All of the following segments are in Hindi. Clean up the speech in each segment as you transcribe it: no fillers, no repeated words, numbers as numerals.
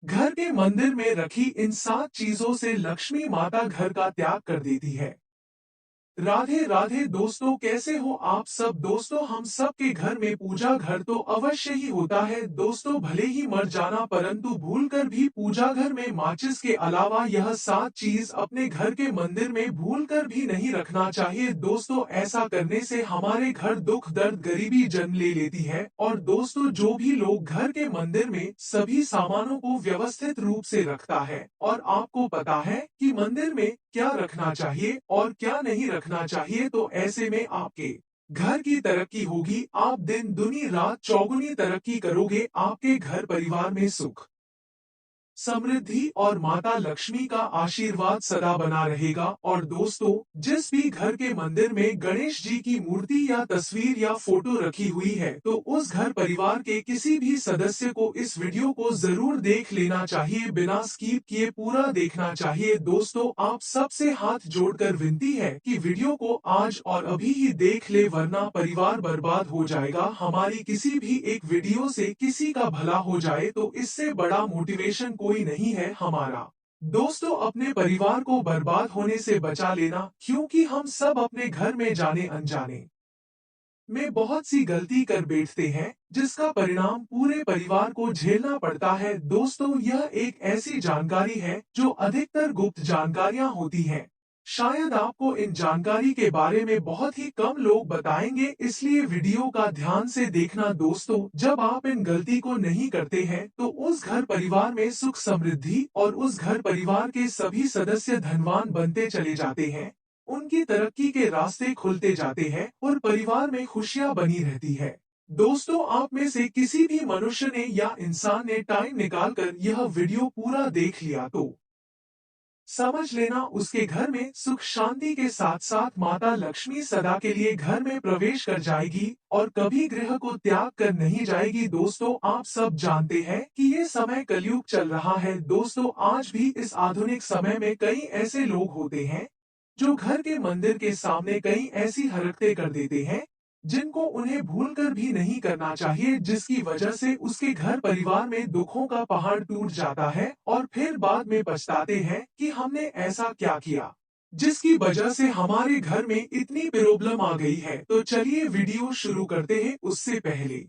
घर के मंदिर में रखी इन 7 चीजों से लक्ष्मी माता घर का त्याग कर देती है। राधे राधे दोस्तों, कैसे हो आप सब। दोस्तों, हम सब के घर में पूजा घर तो अवश्य ही होता है दोस्तों, भले ही मर जाना परंतु भूलकर भी पूजा घर में माचिस के अलावा यह 7 चीज अपने घर के मंदिर में भूलकर भी नहीं रखना चाहिए दोस्तों। ऐसा करने से हमारे घर दुख दर्द गरीबी जन्म ले लेती है। और दोस्तों, जो भी लोग घर के मंदिर में सभी सामानों को व्यवस्थित रूप से रखता है और आपको पता है कि मंदिर में क्या रखना चाहिए और क्या नहीं रखना चाहिए, तो ऐसे में आपके घर की तरक्की होगी। आप दिन दुनी रात चौगुनी तरक्की करोगे। आपके घर परिवार में सुख समृद्धि और माता लक्ष्मी का आशीर्वाद सदा बना रहेगा। और दोस्तों, जिस भी घर के मंदिर में गणेश जी की मूर्ति या तस्वीर या फोटो रखी हुई है, तो उस घर परिवार के किसी भी सदस्य को इस वीडियो को जरूर देख लेना चाहिए, बिना स्किप किए पूरा देखना चाहिए। दोस्तों, आप सबसे हाथ जोड़कर विनती है कि वीडियो को आज और अभी ही देख ले, वरना परिवार बर्बाद हो जाएगा। हमारी किसी भी एक वीडियो से किसी का भला हो जाए तो इससे बड़ा मोटिवेशन कोई नहीं है हमारा। दोस्तों, अपने परिवार को बर्बाद होने से बचा लेना, क्योंकि हम सब अपने घर में जाने अनजाने में बहुत सी गलती कर बैठते हैं, जिसका परिणाम पूरे परिवार को झेलना पड़ता है। दोस्तों, यह एक ऐसी जानकारी है जो अधिकतर गुप्त जानकारियां होती हैं। शायद आपको इन जानकारी के बारे में बहुत ही कम लोग बताएंगे, इसलिए वीडियो का ध्यान से देखना दोस्तों। जब आप इन गलती को नहीं करते हैं तो उस घर परिवार में सुख समृद्धि और उस घर परिवार के सभी सदस्य धनवान बनते चले जाते हैं। उनकी तरक्की के रास्ते खुलते जाते हैं और परिवार में खुशियां बनी रहती है। दोस्तों, आप में से किसी भी मनुष्य ने या इंसान ने टाइम निकालकर यह वीडियो पूरा देख लिया तो समझ लेना उसके घर में सुख शांति के साथ साथ माता लक्ष्मी सदा के लिए घर में प्रवेश कर जाएगी और कभी गृह को त्याग कर नहीं जाएगी। दोस्तों, आप सब जानते हैं कि ये समय कलयुग चल रहा है। दोस्तों, आज भी इस आधुनिक समय में कई ऐसे लोग होते हैं जो घर के मंदिर के सामने कई ऐसी हरकतें कर देते हैं जिनको उन्हें भूलकर भी नहीं करना चाहिए, जिसकी वजह से उसके घर परिवार में दुखों का पहाड़ टूट जाता है और फिर बाद में पछताते हैं कि हमने ऐसा क्या किया जिसकी वजह से हमारे घर में इतनी प्रॉब्लम आ गई है। तो चलिए वीडियो शुरू करते हैं। उससे पहले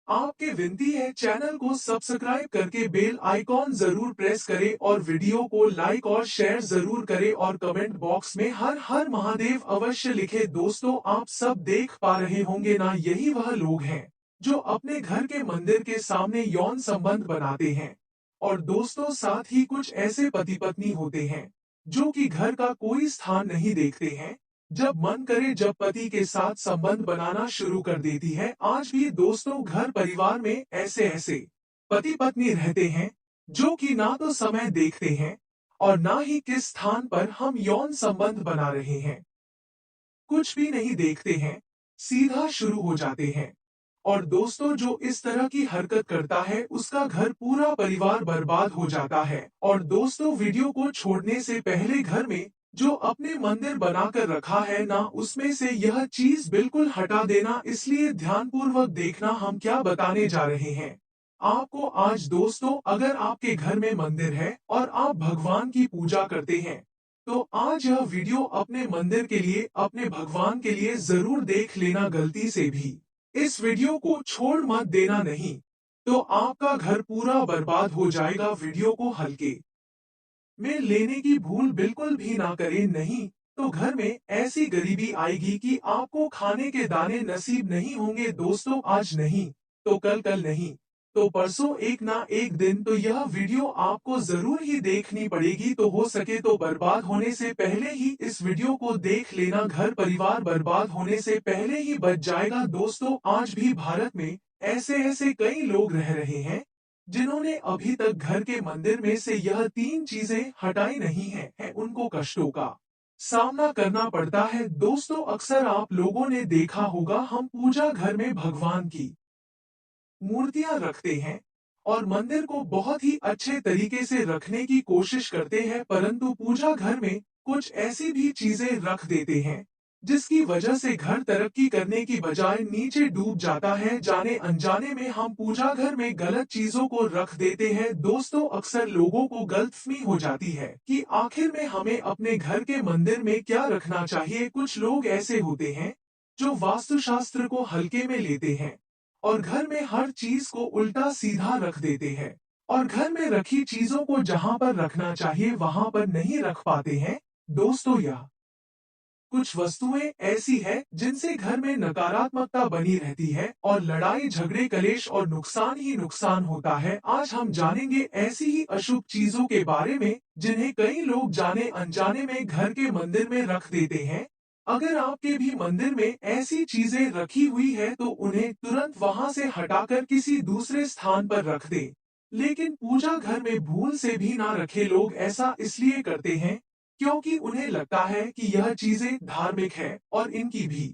आपके विनती है, चैनल को सब्सक्राइब करके बेल आइकॉन जरूर प्रेस करें और वीडियो को लाइक और शेयर जरूर करें और कमेंट बॉक्स में हर हर महादेव अवश्य लिखे। दोस्तों, आप सब देख पा रहे होंगे ना, यही वह लोग हैं जो अपने घर के मंदिर के सामने यौन संबंध बनाते हैं। और दोस्तों, साथ ही कुछ ऐसे पति पत्नी होते हैं जो कि घर का कोई स्थान नहीं देखते हैं, जब मन करे जब पति के साथ संबंध बनाना शुरू कर देती है। आज भी दोस्तों, घर परिवार में ऐसे ऐसे पति पत्नी रहते हैं जो कि ना तो समय देखते हैं और ना ही किस स्थान पर हम यौन संबंध बना रहे हैं, कुछ भी नहीं देखते हैं, सीधा शुरू हो जाते हैं। और दोस्तों, जो इस तरह की हरकत करता है उसका घर पूरा परिवार बर्बाद हो जाता है। और दोस्तों, वीडियो को छोड़ने से पहले घर में जो अपने मंदिर बनाकर रखा है ना, उसमें से यह चीज बिल्कुल हटा देना। इसलिए ध्यानपूर्वक देखना हम क्या बताने जा रहे हैं आपको आज। दोस्तों, अगर आपके घर में मंदिर है और आप भगवान की पूजा करते हैं तो आज यह वीडियो अपने मंदिर के लिए, अपने भगवान के लिए जरूर देख लेना। गलती से भी इस वीडियो को छोड़ मत देना, नहीं तो आपका घर पूरा बर्बाद हो जाएगा। वीडियो को हल्के में लेने की भूल बिल्कुल भी ना करें, नहीं तो घर में ऐसी गरीबी आएगी कि आपको खाने के दाने नसीब नहीं होंगे। दोस्तों, आज नहीं तो कल, कल नहीं तो परसों, एक ना एक दिन तो यह वीडियो आपको जरूर ही देखनी पड़ेगी। तो हो सके तो बर्बाद होने से पहले ही इस वीडियो को देख लेना, घर परिवार बर्बाद होने से पहले ही बच जाएगा। दोस्तों, आज भी भारत में ऐसे ऐसे कई लोग रह रहे हैं जिन्होंने अभी तक घर के मंदिर में से यह 3 चीजें हटाई नहीं है उनको कष्टों का सामना करना पड़ता है। दोस्तों, अक्सर आप लोगों ने देखा होगा, हम पूजा घर में भगवान की मूर्तियां रखते हैं और मंदिर को बहुत ही अच्छे तरीके से रखने की कोशिश करते हैं, परंतु पूजा घर में कुछ ऐसी भी चीजें रख देते हैं जिसकी वजह से घर तरक्की करने की बजाय नीचे डूब जाता है। जाने अनजाने में हम पूजा घर में गलत चीजों को रख देते हैं। दोस्तों, अक्सर लोगों को गलतफहमी हो जाती है कि आखिर में हमें अपने घर के मंदिर में क्या रखना चाहिए। कुछ लोग ऐसे होते हैं जो वास्तुशास्त्र को हल्के में लेते हैं और घर में हर चीज को उल्टा सीधा रख देते हैं और घर में रखी चीजों को जहां पर रखना चाहिए वहां पर नहीं रख पाते हैं। दोस्तों, यह कुछ वस्तुएं ऐसी है जिनसे घर में नकारात्मकता बनी रहती है और लड़ाई झगड़े कलेश और नुकसान ही नुकसान होता है। आज हम जानेंगे ऐसी ही अशुभ चीजों के बारे में जिन्हें कई लोग जाने अनजाने में घर के मंदिर में रख देते हैं। अगर आपके भी मंदिर में ऐसी चीजें रखी हुई है तो उन्हें तुरंत वहां से हटाकर किसी दूसरे स्थान पर रख दे। लेकिन पूजा घर में भूल से भी ना रखे। लोग ऐसा इसलिए करते हैं क्योंकि उन्हें लगता है कि यह चीजें धार्मिक है और इनकी भी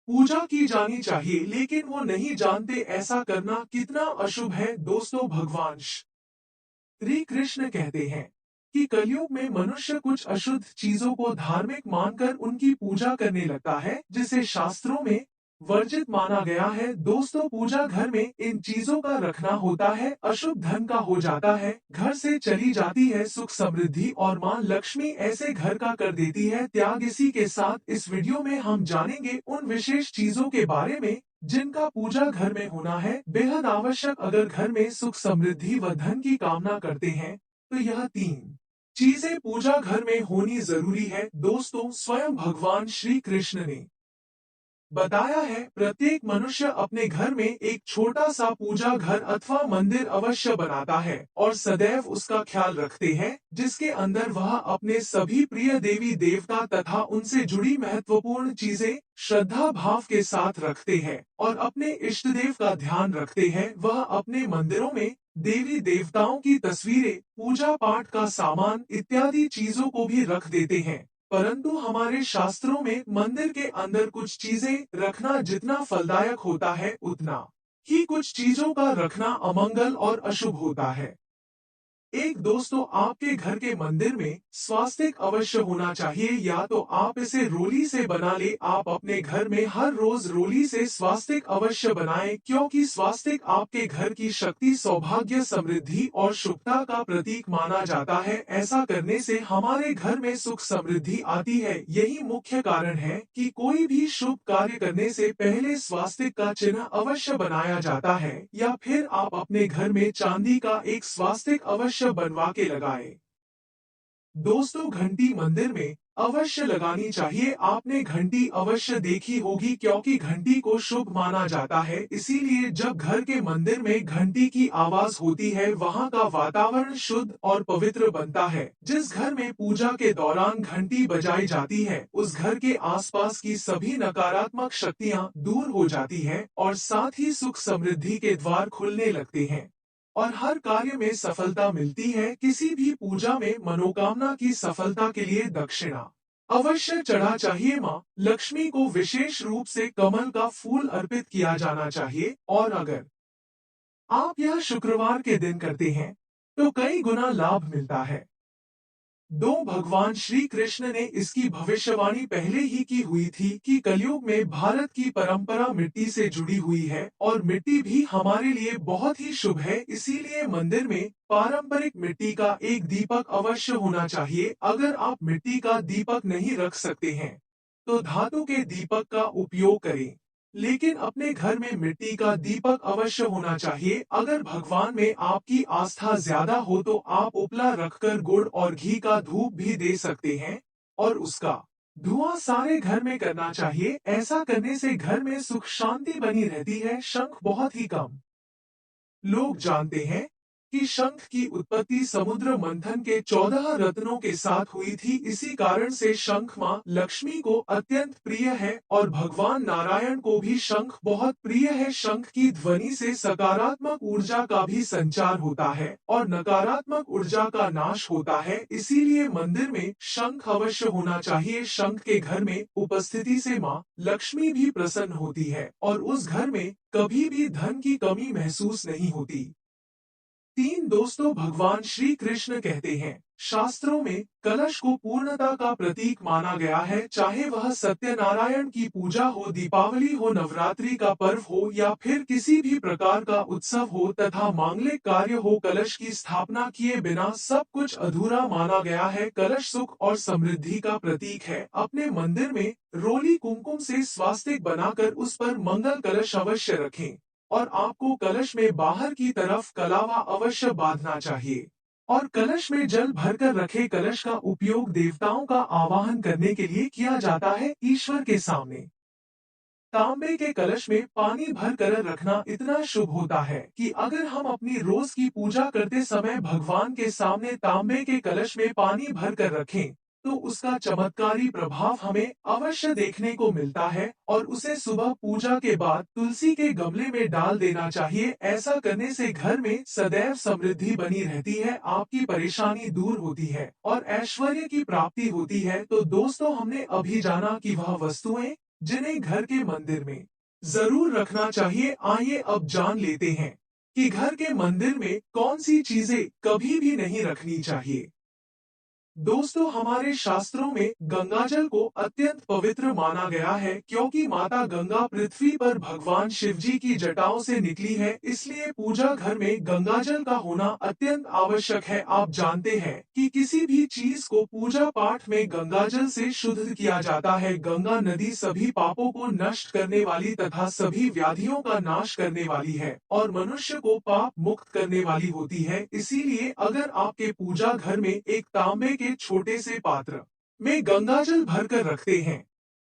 पूजा की जानी चाहिए, लेकिन वो नहीं जानते ऐसा करना कितना अशुभ है। दोस्तों, भगवान श्री कृष्ण कहते हैं कि कलयुग में मनुष्य कुछ अशुद्ध चीजों को धार्मिक मानकर उनकी पूजा करने लगता है, जिसे शास्त्रों में वर्जित माना गया है। दोस्तों, पूजा घर में इन चीजों का रखना होता है अशुभ धन का हो जाता है, घर से चली जाती है सुख समृद्धि और मां लक्ष्मी ऐसे घर का कर देती है त्याग। इसी के साथ इस वीडियो में हम जानेंगे उन विशेष चीजों के बारे में जिनका पूजा घर में होना है बेहद आवश्यक। अगर घर में सुख समृद्धि व धन की कामना करते हैं तो यह तीन चीजें पूजा घर में होनी जरूरी है। दोस्तों, स्वयं भगवान श्री कृष्ण ने बताया है प्रत्येक मनुष्य अपने घर में एक छोटा सा पूजा घर अथवा मंदिर अवश्य बनाता है और सदैव उसका ख्याल रखते हैं, जिसके अंदर वह अपने सभी प्रिय देवी देवता तथा उनसे जुड़ी महत्वपूर्ण चीजें श्रद्धा भाव के साथ रखते हैं और अपने इष्ट देव का ध्यान रखते हैं। वह अपने मंदिरों में देवी देवताओं की तस्वीरें, पूजा पाठ का सामान इत्यादि चीजों को भी रख देते हैं। परंतु हमारे शास्त्रों में मंदिर के अंदर कुछ चीजें रखना जितना फलदायक होता है उतना ही कुछ चीजों का रखना अमंगल और अशुभ होता है। एक दोस्तों, आपके घर के मंदिर में स्वास्तिक अवश्य होना चाहिए, या तो आप इसे रोली से बना ले। आप अपने घर में हर रोज रोली से स्वास्तिक अवश्य बनाएं, क्योंकि स्वास्तिक आपके घर की शक्ति, सौभाग्य, समृद्धि और शुभता का प्रतीक माना जाता है। ऐसा करने से हमारे घर में सुख समृद्धि आती है। यही मुख्य कारण है कि कोई भी शुभ कार्य करने से पहले स्वास्तिक का चिन्ह अवश्य बनाया जाता है, या फिर आप अपने घर में चांदी का एक स्वास्तिक अवश्य बनवा के लगाए। दोस्तों, घंटी मंदिर में अवश्य लगानी चाहिए। आपने घंटी अवश्य देखी होगी, क्योंकि घंटी को शुभ माना जाता है। इसीलिए जब घर के मंदिर में घंटी की आवाज होती है वहां का वातावरण शुद्ध और पवित्र बनता है। जिस घर में पूजा के दौरान घंटी बजाई जाती है उस घर के आसपास की सभी नकारात्मक शक्तियां दूर हो जाती है और साथ ही सुख समृद्धि के द्वार खुलने लगते हैं और हर कार्य में सफलता मिलती है। किसी भी पूजा में मनोकामना की सफलता के लिए दक्षिणा अवश्य चढ़ा चाहिए। मां लक्ष्मी को विशेष रूप से कमल का फूल अर्पित किया जाना चाहिए और अगर आप यह शुक्रवार के दिन करते हैं तो कई गुना लाभ मिलता है। भगवान श्री कृष्ण ने इसकी भविष्यवाणी पहले ही की हुई थी कि कलयुग में भारत की परंपरा मिट्टी से जुड़ी हुई है और मिट्टी भी हमारे लिए बहुत ही शुभ है। इसीलिए मंदिर में पारंपरिक मिट्टी का एक दीपक अवश्य होना चाहिए। अगर आप मिट्टी का दीपक नहीं रख सकते हैं तो धातु के दीपक का उपयोग करें, लेकिन अपने घर में मिट्टी का दीपक अवश्य होना चाहिए। अगर भगवान में आपकी आस्था ज्यादा हो तो आप उपला रखकर गुड़ और घी का धूप भी दे सकते हैं और उसका धुआं सारे घर में करना चाहिए। ऐसा करने से घर में सुख शांति बनी रहती है। शंख बहुत ही कम लोग जानते हैं कि शंख की उत्पत्ति समुद्र मंथन के 14 रत्नों के साथ हुई थी। इसी कारण से शंख मां लक्ष्मी को अत्यंत प्रिय है और भगवान नारायण को भी शंख बहुत प्रिय है। शंख की ध्वनि से सकारात्मक ऊर्जा का भी संचार होता है और नकारात्मक ऊर्जा का नाश होता है। इसीलिए मंदिर में शंख अवश्य होना चाहिए। शंख के घर में उपस्थिति से मां लक्ष्मी भी प्रसन्न होती है और उस घर में कभी भी धन की कमी महसूस नहीं होती। तीन दोस्तों भगवान श्री कृष्ण कहते हैं, शास्त्रों में कलश को पूर्णता का प्रतीक माना गया है, चाहे वह सत्यनारायण की पूजा हो, दीपावली हो, नवरात्रि का पर्व हो या फिर किसी भी प्रकार का उत्सव हो तथा मांगलिक कार्य हो, कलश की स्थापना किए बिना सब कुछ अधूरा माना गया है। कलश सुख और समृद्धि का प्रतीक है। अपने मंदिर में रोली कुमकुम से स्वास्तिक बनाकर उस पर मंगल कलश अवश्य रखें और आपको कलश में बाहर की तरफ कलावा अवश्य बांधना चाहिए और कलश में जल भरकर रखे। कलश का उपयोग देवताओं का आवाहन करने के लिए किया जाता है, ईश्वर के सामने। तांबे के कलश में पानी भर कर रखना इतना शुभ होता है कि अगर हम अपनी रोज की पूजा करते समय भगवान के सामने तांबे के कलश में पानी भर कर रखें तो उसका चमत्कारी प्रभाव हमें अवश्य देखने को मिलता है और उसे सुबह पूजा के बाद तुलसी के गमले में डाल देना चाहिए। ऐसा करने से घर में सदैव समृद्धि बनी रहती है, आपकी परेशानी दूर होती है और ऐश्वर्य की प्राप्ति होती है। तो दोस्तों, हमने अभी जाना कि वह वस्तुएं जिन्हें घर के मंदिर में जरूर रखना चाहिए। आइए अब जान लेते हैं कि घर के मंदिर में कौन सी चीजें कभी भी नहीं रखनी चाहिए। दोस्तों, हमारे शास्त्रों में गंगाजल को अत्यंत पवित्र माना गया है, क्योंकि माता गंगा पृथ्वी पर भगवान शिव जी की जटाओं से निकली है। इसलिए पूजा घर में गंगाजल का होना अत्यंत आवश्यक है। आप जानते हैं कि किसी भी चीज को पूजा पाठ में गंगाजल से शुद्ध किया जाता है। गंगा नदी सभी पापों को नष्ट करने वाली तथा सभी व्याधियों का नाश करने वाली है और मनुष्य को पाप मुक्त करने वाली होती है। इसीलिए अगर आपके पूजा घर में एक तांबे के छोटे से पात्र में गंगाजल भरकर रखते हैं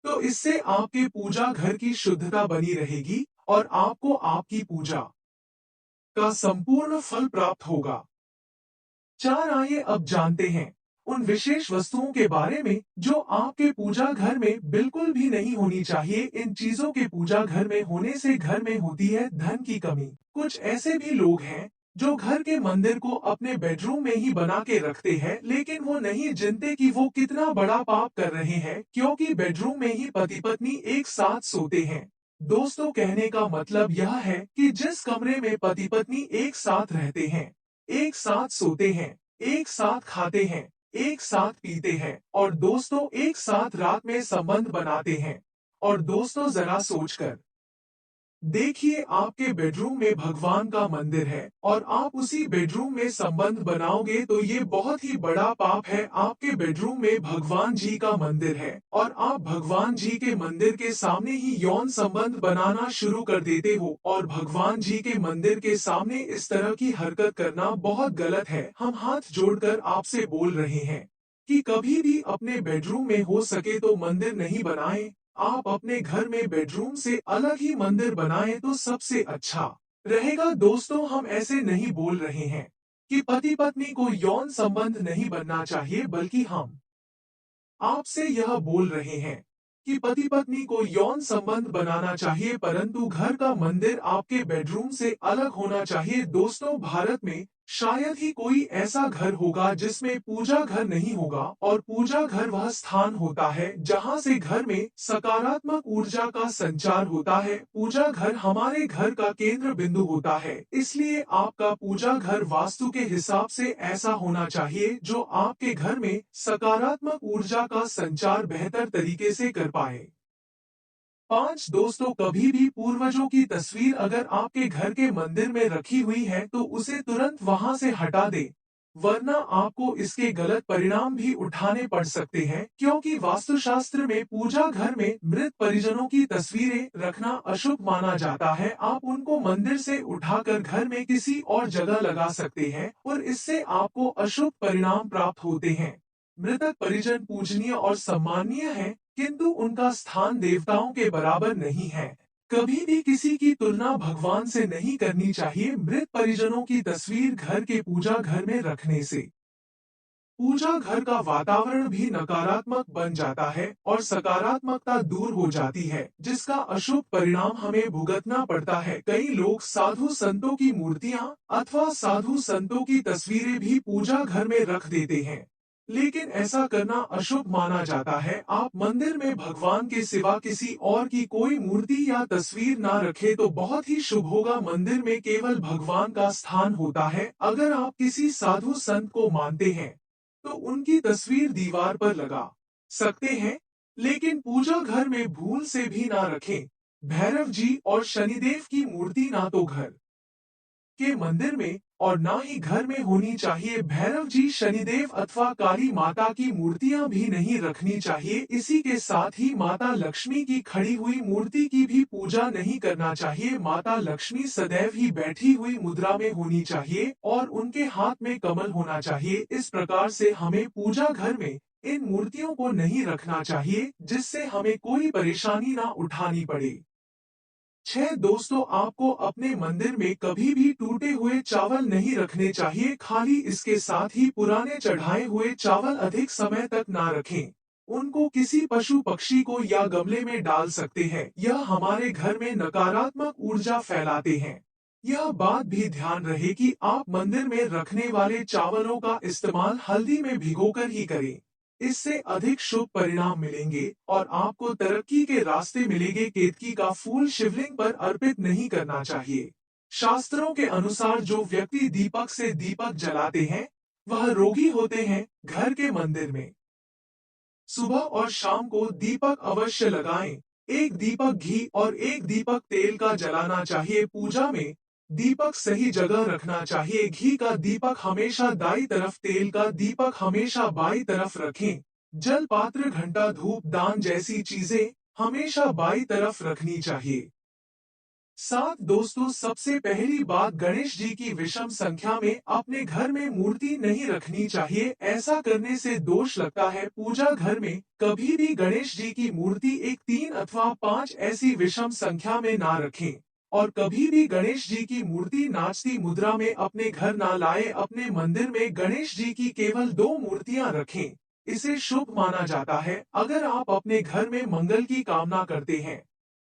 तो इससे आपके पूजा घर की शुद्धता बनी रहेगी और आपको आपकी पूजा का संपूर्ण फल प्राप्त होगा। चार, आइए अब जानते हैं उन विशेष वस्तुओं के बारे में जो आपके पूजा घर में बिल्कुल भी नहीं होनी चाहिए। इन चीजों के पूजा घर में होने से घर में होती है धन की कमी। कुछ ऐसे भी लोग हैं जो घर के मंदिर को अपने बेडरूम में ही बना के रखते हैं, लेकिन वो नहीं जानते कि वो कितना बड़ा पाप कर रहे हैं, क्योंकि बेडरूम में ही पति पत्नी एक साथ सोते हैं। दोस्तों, कहने का मतलब यह है कि जिस कमरे में पति पत्नी एक साथ रहते हैं, एक साथ सोते हैं, एक साथ खाते हैं, एक साथ पीते हैं और दोस्तों एक साथ रात में संबंध बनाते हैं, और दोस्तों जरा सोचकर देखिए, आपके बेडरूम में भगवान का मंदिर है और आप उसी बेडरूम में संबंध बनाओगे तो ये बहुत ही बड़ा पाप है। आपके बेडरूम में भगवान जी का मंदिर है और आप भगवान जी के मंदिर के सामने ही यौन संबंध बनाना शुरू कर देते हो और भगवान जी के मंदिर के सामने इस तरह की हरकत करना बहुत गलत है। हम हाथ जोड़कर आपसे बोल रहे हैं कि कभी भी अपने बेडरूम में हो सके तो मंदिर नहीं बनाएं। आप अपने घर में बेडरूम से अलग ही मंदिर बनाएं तो सबसे अच्छा रहेगा। दोस्तों, हम ऐसे नहीं बोल रहे हैं कि पति पत्नी को यौन संबंध नहीं बनना चाहिए, बल्कि हम आपसे यह बोल रहे हैं कि पति पत्नी को यौन संबंध बनाना चाहिए, परंतु घर का मंदिर आपके बेडरूम से अलग होना चाहिए। दोस्तों, भारत में शायद ही कोई ऐसा घर होगा जिसमें पूजा घर नहीं होगा और पूजा घर वह स्थान होता है जहां से घर में सकारात्मक ऊर्जा का संचार होता है। पूजा घर हमारे घर का केंद्र बिंदु होता है, इसलिए आपका पूजा घर वास्तु के हिसाब से ऐसा होना चाहिए जो आपके घर में सकारात्मक ऊर्जा का संचार बेहतर तरीके से कर पाए। 5, दोस्तों, कभी भी पूर्वजों की तस्वीर अगर आपके घर के मंदिर में रखी हुई है तो उसे तुरंत वहां से हटा दें, वरना आपको इसके गलत परिणाम भी उठाने पड़ सकते हैं, क्योंकि वास्तुशास्त्र में पूजा घर में मृत परिजनों की तस्वीरें रखना अशुभ माना जाता है। आप उनको मंदिर से उठाकर घर में किसी और जगह लगा सकते हैं और इससे आपको अशुभ परिणाम प्राप्त होते हैं। मृतक परिजन पूजनीय और सम्माननीय है, किंतु उनका स्थान देवताओं के बराबर नहीं है। कभी भी किसी की तुलना भगवान से नहीं करनी चाहिए। मृत परिजनों की तस्वीर घर के पूजा घर में रखने से पूजा घर का वातावरण भी नकारात्मक बन जाता है और सकारात्मकता दूर हो जाती है, जिसका अशुभ परिणाम हमें भुगतना पड़ता है। कई लोग साधु संतों की मूर्तियां अथवा साधु संतों की तस्वीरें भी पूजा घर में रख देते हैं, लेकिन ऐसा करना अशुभ माना जाता है। आप मंदिर में भगवान के सिवा किसी और की कोई मूर्ति या तस्वीर ना रखें तो बहुत ही शुभ होगा। मंदिर में केवल भगवान का स्थान होता है। अगर आप किसी साधु संत को मानते हैं तो उनकी तस्वीर दीवार पर लगा सकते हैं, लेकिन पूजा घर में भूल से भी ना रखें। भैरव जी और शनिदेव की मूर्ति ना तो घर के मंदिर में और ना ही घर में होनी चाहिए। भैरव जी, शनिदेव अथवा काली माता की मूर्तियां भी नहीं रखनी चाहिए। इसी के साथ ही माता लक्ष्मी की खड़ी हुई मूर्ति की भी पूजा नहीं करना चाहिए। माता लक्ष्मी सदैव ही बैठी हुई मुद्रा में होनी चाहिए और उनके हाथ में कमल होना चाहिए। इस प्रकार से हमें पूजा घर में इन मूर्तियों को नहीं रखना चाहिए, जिससे हमें कोई परेशानी ना उठानी पड़े। 6 दोस्तों, आपको अपने मंदिर में कभी भी टूटे हुए चावल नहीं रखने चाहिए। खाली इसके साथ ही पुराने चढ़ाए हुए चावल अधिक समय तक ना रखें। उनको किसी पशु पक्षी को या गमले में डाल सकते हैं। यह हमारे घर में नकारात्मक ऊर्जा फैलाते हैं। यह बात भी ध्यान रहे कि आप मंदिर में रखने वाले चावलों का इस्तेमाल हल्दी में भिगोकर ही करें। इससे अधिक शुभ परिणाम मिलेंगे और आपको तरक्की के रास्ते मिलेंगे। केतकी का फूल शिवलिंग पर अर्पित नहीं करना चाहिए। शास्त्रों के अनुसार जो व्यक्ति दीपक से दीपक जलाते हैं वह रोगी होते हैं। घर के मंदिर में सुबह और शाम को दीपक अवश्य लगाएं। एक दीपक घी और एक दीपक तेल का जलाना चाहिए। पूजा में दीपक सही जगह रखना चाहिए। घी का दीपक हमेशा दाईं तरफ, तेल का दीपक हमेशा बाईं तरफ रखें। जल पात्र, घंटा, धूप दान जैसी चीजें हमेशा बाईं तरफ रखनी चाहिए। 7 दोस्तों, सबसे पहली बात, गणेश जी की विषम संख्या में अपने घर में मूर्ति नहीं रखनी चाहिए। ऐसा करने से दोष लगता है। पूजा घर में कभी भी गणेश जी की मूर्ति 1, 3 अथवा 5 ऐसी विषम संख्या में ना रखें और कभी भी गणेश जी की मूर्ति नाचती मुद्रा में अपने घर ना लाए। अपने मंदिर में गणेश जी की केवल 2 मूर्तियां रखें। इसे शुभ माना जाता है। अगर आप अपने घर में मंगल की कामना करते हैं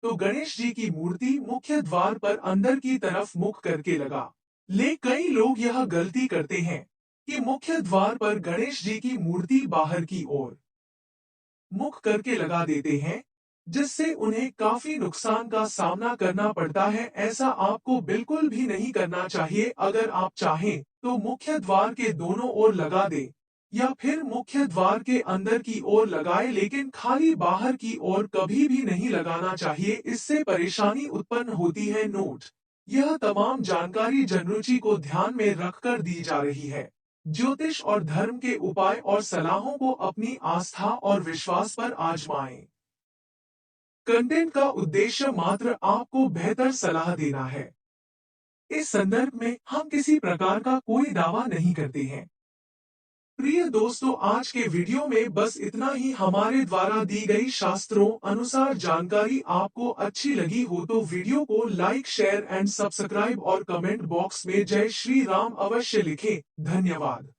तो गणेश जी की मूर्ति मुख्य द्वार पर अंदर की तरफ मुख करके लगा ले। कई लोग यह गलती करते हैं कि मुख्य द्वार पर गणेश जी की मूर्ति बाहर की ओर मुख करके लगा देते हैं, जिससे उन्हें काफी नुकसान का सामना करना पड़ता है। ऐसा आपको बिल्कुल भी नहीं करना चाहिए। अगर आप चाहें तो मुख्य द्वार के दोनों ओर लगा दें या फिर मुख्य द्वार के अंदर की ओर लगाए, लेकिन खाली बाहर की ओर कभी भी नहीं लगाना चाहिए। इससे परेशानी उत्पन्न होती है। नोट: यह तमाम जानकारी जनरुचि को ध्यान में रखकर दी जा रही है। ज्योतिष और धर्म के उपाय और सलाहों को अपनी आस्था और विश्वास पर आजमाएं। कंटेंट का उद्देश्य मात्र आपको बेहतर सलाह देना है। इस संदर्भ में हम किसी प्रकार का कोई दावा नहीं करते हैं। प्रिय दोस्तों, आज के वीडियो में बस इतना ही। हमारे द्वारा दी गई शास्त्रों अनुसार जानकारी आपको अच्छी लगी हो तो वीडियो को लाइक, शेयर एंड सब्सक्राइब और कमेंट बॉक्स में जय श्री राम अवश्य लिखें। धन्यवाद।